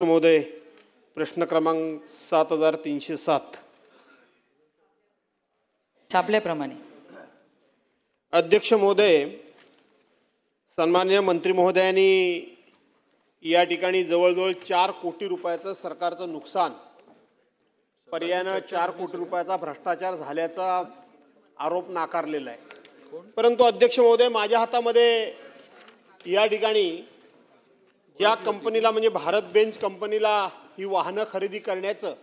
महोदय, प्रश्न क्रमांक 7307. छापल्याप्रमाणे. अध्यक्ष महोदय, सन्माननीय मंत्री महोदयांनी या ठिकाणी जवळजवळ 4 कोटी रुपयाचं सरकारचं नुकसान, पर्यायानं 4 कोटी रुपयाचा भ्रष्टाचार झाल्याचा आरोप नाकारलेला आहे. परंतु अध्यक्ष महोदय, माझ्या हातामध्ये या ठिकाणी या कंपनीला म्हणजे भारत बेंच कंपनीला ही वाहनं खरेदी करण्याचं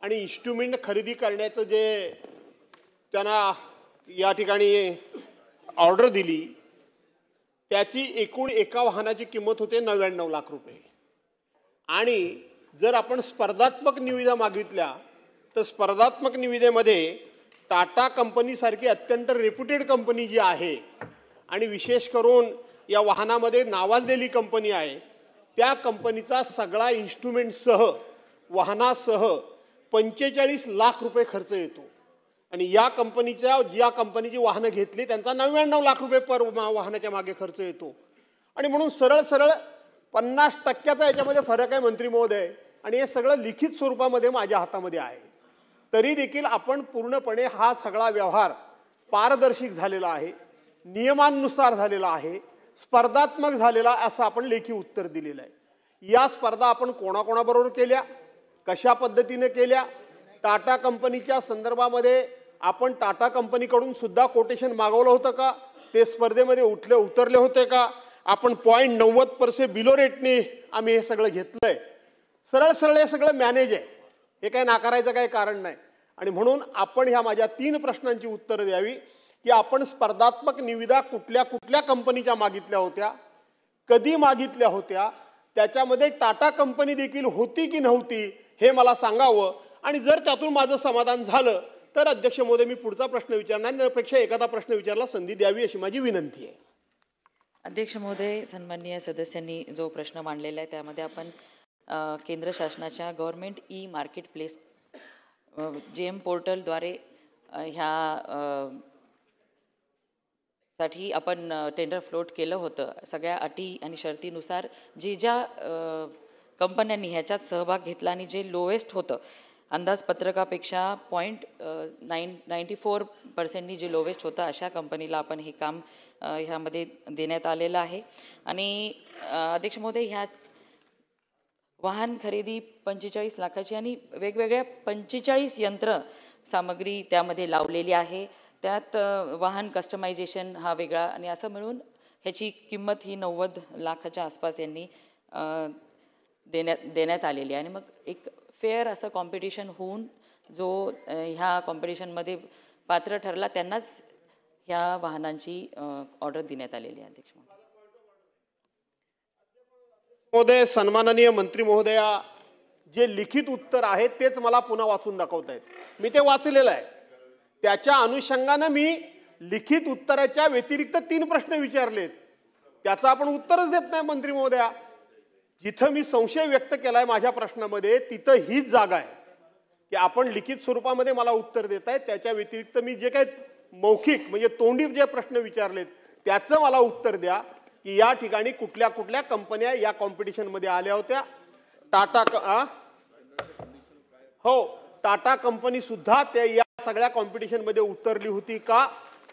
आणि इन्स्ट्रुमेंट खरेदी करण्याचं जे त्यांना या ठिकाणी ऑर्डर दिली, त्याची एकूण एका वाहनाची किंमत होते 99 लाख रुपये. आणि जर आपण स्पर्धात्मक निविदा मागितल्या तर स्पर्धात्मक निविदेमध्ये टाटा कंपनीसारखी अत्यंत रेप्युटेड कंपनी जी आहे आणि विशेष करून या वाहनामध्ये नावाजलेली कंपनी आहे, त्या कंपनीचा सगळा इन्स्ट्रुमेंटसह वाहनासह 45 लाख रुपये खर्च येतो. आणि या कंपनीची वाहनं घेतली त्यांचा 99 लाख रुपये पर वाहनाच्या मागे खर्च येतो. आणि म्हणून सरळ 50% याच्यामध्ये फरक आहे मंत्री महोदय. आणि हे सगळं लिखित स्वरूपामध्ये माझ्या हातामध्ये आहे. तरी देखील आपण पूर्णपणे हा सगळा व्यवहार पारदर्शक झालेला आहे, नियमानुसार झालेला आहे, स्पर्धात्मक झालेला असं आपण लेखी उत्तर दिलेलं आहे. या स्पर्धा आपण कोणाकोणाबरोबर केल्या, कशा पद्धतीने केल्या, टाटा कंपनीच्या संदर्भामध्ये आपण टाटा कंपनीकडून सुद्धा कोटेशन मागवलं होतं का, ते स्पर्धेमध्ये उतरले होते का, आपण 0.90% बिलो रेटने आम्ही हे सगळं घेतलंय. सरळ हे सगळं मॅनेज आहे, हे काय नाकारायचं काही कारण नाही. आणि म्हणून आपण ह्या माझ्या 3 प्रश्नांची उत्तरं द्यावी की आपण स्पर्धात्मक निविदा कुठल्या कंपनीच्या मागितल्या होत्या, कधी मागितल्या होत्या, त्याच्यामध्ये टाटा कंपनी देखील होती की नव्हती हे मला सांगावं. आणि जर त्यातून माझं समाधान झालं तर अध्यक्ष महोदय मी पुढचा प्रश्न विचारणार, त्यापेक्षा एखादा प्रश्न विचारला संधी द्यावी अशी माझी विनंती आहे. अध्यक्ष महोदय, सन्माननीय सदस्यांनी जो प्रश्न मांडलेला आहे त्यामध्ये आपण केंद्र शासनाच्या government E market place GM पोर्टलद्वारे ह्या साठी आपण टेंडर फ्लोट केलं होतं. सगळ्या अटी आणि शर्तीनुसार ज्या कंपन्यांनी ह्याच्यात सहभाग घेतला आणि जे लोएस्ट होतं अंदाजपत्रकापेक्षा 0.94% जे लोवेस्ट होतं अशा कंपनीला आपण हे काम ह्यामध्ये देण्यात आलेलं आहे. आणि अध्यक्ष महोदय, ह्या वाहन खरेदी 45 लाखाची आणि वेगवेगळ्या 45 यंत्र सामग्री त्यामध्ये लावलेली आहे. त्यात वाहन कस्टमायझेशन हा वेगळा आणि असं मिळून ह्याची किंमत ही 90 लाखाच्या आसपास यांनी देण्यात आलेली आहे. आणि मग एक फेअर असं कॉम्पिटिशन होऊन जो ह्या कॉम्पिटिशनमध्ये पात्र ठरला त्यांनाच ह्या वाहनांची ऑर्डर देण्यात आलेली आहे. अध्यक्ष महोदय, सन्माननीय मंत्री महोदया, जे लिखित उत्तर आहे तेच मला पुन्हा वाचून दाखवत आहेत. मी ते वाचलेलं आहे. त्याच्या अनुषंगाने मी लिखित उत्तराच्या व्यतिरिक्त 3 प्रश्न विचारलेत, त्याचं आपण उत्तरच देत नाही मंत्री महोदया. जिथं मी संशय व्यक्त केलाय माझ्या प्रश्नामध्ये तिथं हीच जागा आहे की आपण लिखित स्वरूपामध्ये मला उत्तर देत आहे, त्याच्या व्यतिरिक्त मी जे काही मौखिक म्हणजे तोंडी जे प्रश्न विचारलेत त्याचं मला उत्तर द्या की या ठिकाणी कुठल्या कंपन्या या कॉम्पिटिशनमध्ये आल्या होत्या. टाटा कंपनी सुद्धा त्या या सगळ्या कॉम्पिटिशनमध्ये उतरली होती का,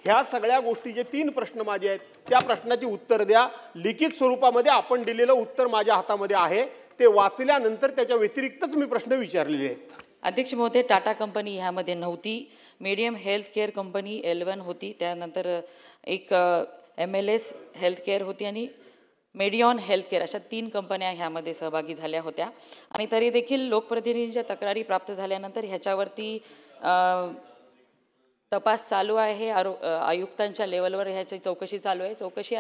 ह्या सगळ्या गोष्टी जे 3 प्रश्न माझे आहेत त्या प्रश्नाची उत्तर द्या. लिखित स्वरूपामध्ये आपण दिलेलं उत्तर माझ्या हातामध्ये आहे, ते वाचल्यानंतर त्याच्या व्यतिरिक्तच मी प्रश्न विचारलेले आहेत. अध्यक्ष महोदय, टाटा कंपनी ह्यामध्ये नव्हती. Medium health care company L1 होती, त्यानंतर एक MLS हेल्थ केअर होती आणि मेडिऑन हेल्थ केअर, अशा 3 कंपन्या ह्यामध्ये सहभागी झाल्या होत्या. आणि तरी देखील लोकप्रतिनिधींच्या तक्रारी प्राप्त झाल्यानंतर ह्याच्यावरती तपास चालू आहे. आयुक्तांच्या लेवलवर ह्याची चौकशी चालू आहे. चौकशी